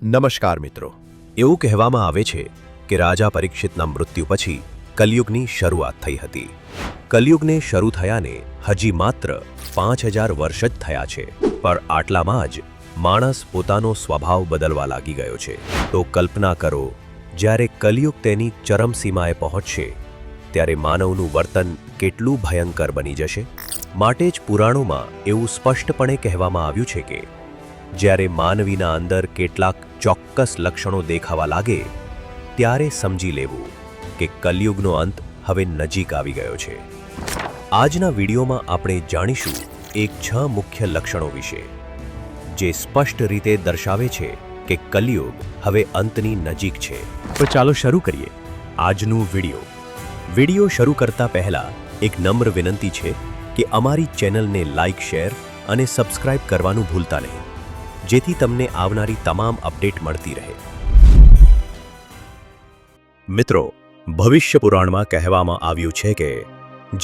નમસ્કાર મિત્રો। એવું કહેવામાં આવે છે કે રાજા પરીક્ષિતના મૃત્યુ પછી કલયુગની શરૂઆત થઈ હતી। કલયુગને શરૂ થયાને હજી માત્ર 5000 વર્ષ જ થયા છે, પણ આટલામાં જ માણસ પોતાનો સ્વભાવ બદલવા લાગી ગયો છે। તો કલ્પના કરો, જ્યારે કલયુગ તેની ચરમસીમાએ પહોંચશે ત્યારે માનવનું વર્તન કેટલું ભયંકર બની જશે। માટે જ પુરાણોમાં એવું સ્પષ્ટપણે કહેવામાં આવ્યું છે કે જ્યારે માનવીના અંદર કેટલાક ચોક્કસ લક્ષણો દેખાવા લાગે ત્યારે સમજી લેવું કે કલયુગનો અંત હવે નજીક આવી ગયો છે। આજના વિડીયોમાં આપણે જાણીશું એક 6 મુખ્ય લક્ષણો વિશે, જે સ્પષ્ટ રીતે દર્શાવે છે કે કલયુગ હવે અંતની નજીક છે। તો ચાલો શરૂ કરીએ આજનું વિડીયો શરૂ કરતા પહેલા એક નમ્ર વિનંતી છે કે અમારી ચેનલને લાઇક, શેર અને સબસ્ક્રાઇબ કરવાનું ભૂલતા નહીં, જેથી તમને આવનારી તમામ અપડેટ મળતી રહે। મિત્રો, ભવિષ્ય પુરાણમાં કહેવામાં આવ્યું છે કે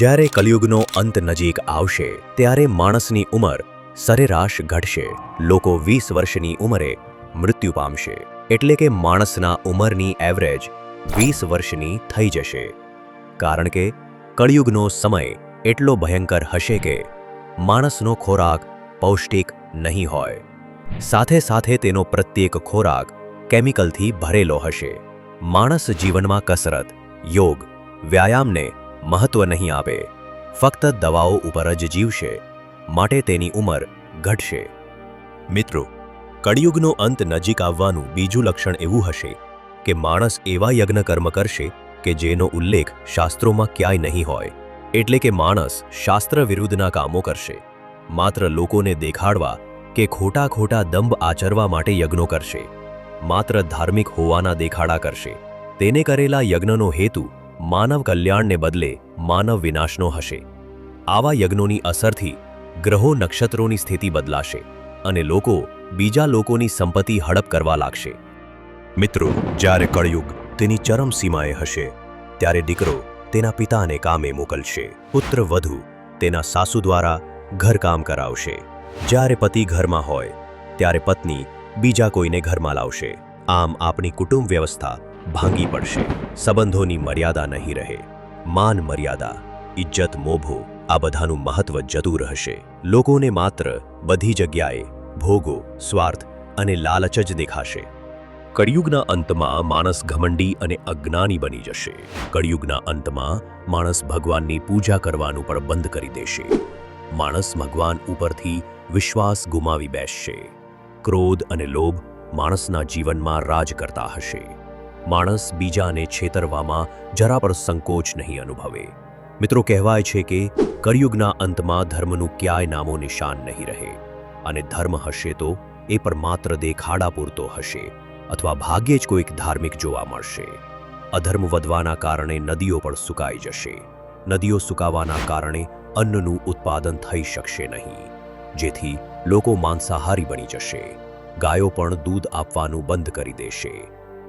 જ્યારે કલયુગનો અંત નજીક આવશે ત્યારે માણસની ઉંમર સરેરાશ ઘટશે। લોકો 20 વર્ષની ઉંમરે મૃત્યુ પામશે, એટલે કે માણસના ઉંમરની એવરેજ 20 વર્ષની થઈ જશે। કારણ કે કળયુગનો સમય એટલો ભયંકર હશે કે માણસનો ખોરાક પૌષ્ટિક નહીં હોય, સાથે સાથે તેનો પ્રત્યેક ખોરાક કેમિકલથી ભરેલો હશે। માણસ જીવનમાં કસરત, યોગ, વ્યાયામને મહત્વ નહીં આપે, ફક્ત દવાઓ ઉપર જ જીવશે, માટે તેની ઉંમર ઘટશે। મિત્રો, કળયુગનો અંત નજીક આવવાનું બીજું લક્ષણ એવું હશે કે માણસ એવા યજ્ઞ કર્મ કરશે કે જેનો ઉલ્લેખ શાસ્ત્રોમાં ક્યાંય નહીં હોય, એટલે કે માણસ શાસ્ત્ર વિરુદ્ધના કામો કરશે, માત્ર લોકોને દેખાડવા કે ખોટા દંભ આચરવા માટે યજ્ઞો કરશે, માત્ર ધાર્મિક હોવાના દેખાડા કરશે। તેને કરેલા યજ્ઞનો હેતુ માનવ કલ્યાણને બદલે માનવ વિનાશનો હશે। આવા યજ્ઞોની અસરથી ગ્રહો, નક્ષત્રોની સ્થિતિ બદલાશે અને લોકો બીજા લોકોની સંપત્તિ હડપ કરવા લાગશે। મિત્રો, જ્યારે કળયુગ તેની ચરમસીમાએ હશે ત્યારે દીકરો તેના પિતાને કામે મોકલશે, પુત્ર વધુ તેના સાસુ દ્વારા ઘરકામ કરાવશે, જ્યારે પતિ ઘરમાં હોય ત્યારે પત્ની બીજા કોઈને ઘરમાં લાવશે। આમ આપણી કુટુંબ વ્યવસ્થા ભાંગી પડશે, સંબંધોની મર્યાદા નહીં રહે, માન મર્યાદા, ઇજ્જત, મોભો આ બધાનું મહત્વ જતું રહેશે। લોકોને માત્ર બધી જગ્યાએ ભોગો, સ્વાર્થ અને લાલચ જ દેખાશે। કળયુગના અંતમાં માણસ ઘમંડી અને અજ્ઞાની બની જશે। કળયુગના અંતમાં માણસ ભગવાનની પૂજા કરવાનું પણ બંધ કરી દેશે। માણસ ભગવાન ઉપરથી વિશ્વાસ ગુમાવી બેસશે। ક્રોધ અને લોભ માણસના જીવનમાં રાજ કરતા હશે। માણસ બીજાને છેતરવામાં જરા પણ સંકોચ નહીં અનુભવે। મિત્રો, કહેવાય છે કે કળયુગના અંતમાં ધર્મનું ક્યાંય નામો નિશાન નહીં રહે, અને ધર્મ હશે તો એ પણ માત્ર દેખાડા પૂરતો હશે, અથવા ભાગ્યે જ કોઈક ધાર્મિક જોવા મળશે। અધર્મ વધવાના કારણે નદીઓ પણ સુકાઈ જશે। નદીઓ સુકાવાના કારણે અન્નનું ઉત્પાદન થઈ શકશે નહીં, જેથી લોકો માંસાહારી બની જશે। ગાયો પણ દૂધ આપવાનું બંધ કરી દેશે।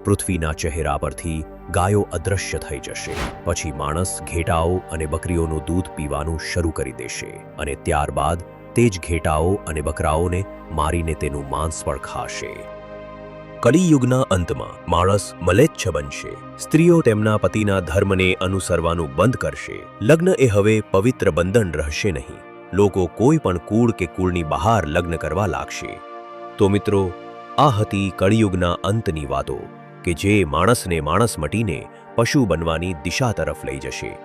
પૃથ્વીના ચહેરા પરથી ગાયો અદૃશ્ય થઈ જશે। પછી માણસ ઘેટાઓ અને બકરીઓનું દૂધ પીવાનું શરૂ કરી દેશે, અને ત્યારબાદ તે જ ઘેટાઓ અને બકરાઓને મારીને તેનું માંસ પણ ખાશે। કળિયુગના અંતમાં માણસ મલેચ્છ બનશે। સ્ત્રીઓ તેમના પતિના ધર્મને અનુસરવાનું બંધ કરશે। લગ્ન એ હવે પવિત્ર બંધન રહેશે નહીં। લોકો કોઈ પણ કુળ કે કુળની બહાર લગ્ન કરવા લાગશે। તો મિત્રો, આ હતી કળિયુગના અંતની વાતો કે જે માણસને માણસ મટીને પશુ બનવાની દિશા તરફ લઈ જશે।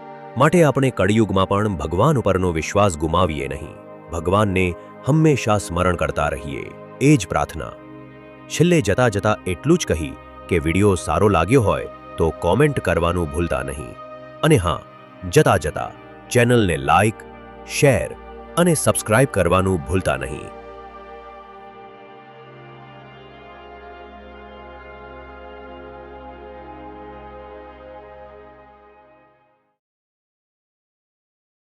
માટે આપણે કળિયુગમાં પણ ભગવાન ઉપરનો વિશ્વાસ ગુમાવીએ નહીં, ભગવાનને હંમેશા સ્મરણ કરતા રહીએ, એ જ પ્રાર્થના। છેલ્લે જતા એટલું જ કહી કે વિડીયો સારો લાગ્યો હોય તો કોમેન્ટ કરવાનું ભૂલતા નહીં, અને હા, જતા ચેનલને લાઇક, શેર અને સબસ્ક્રાઇબ કરવાનું ભૂલતા નહીં।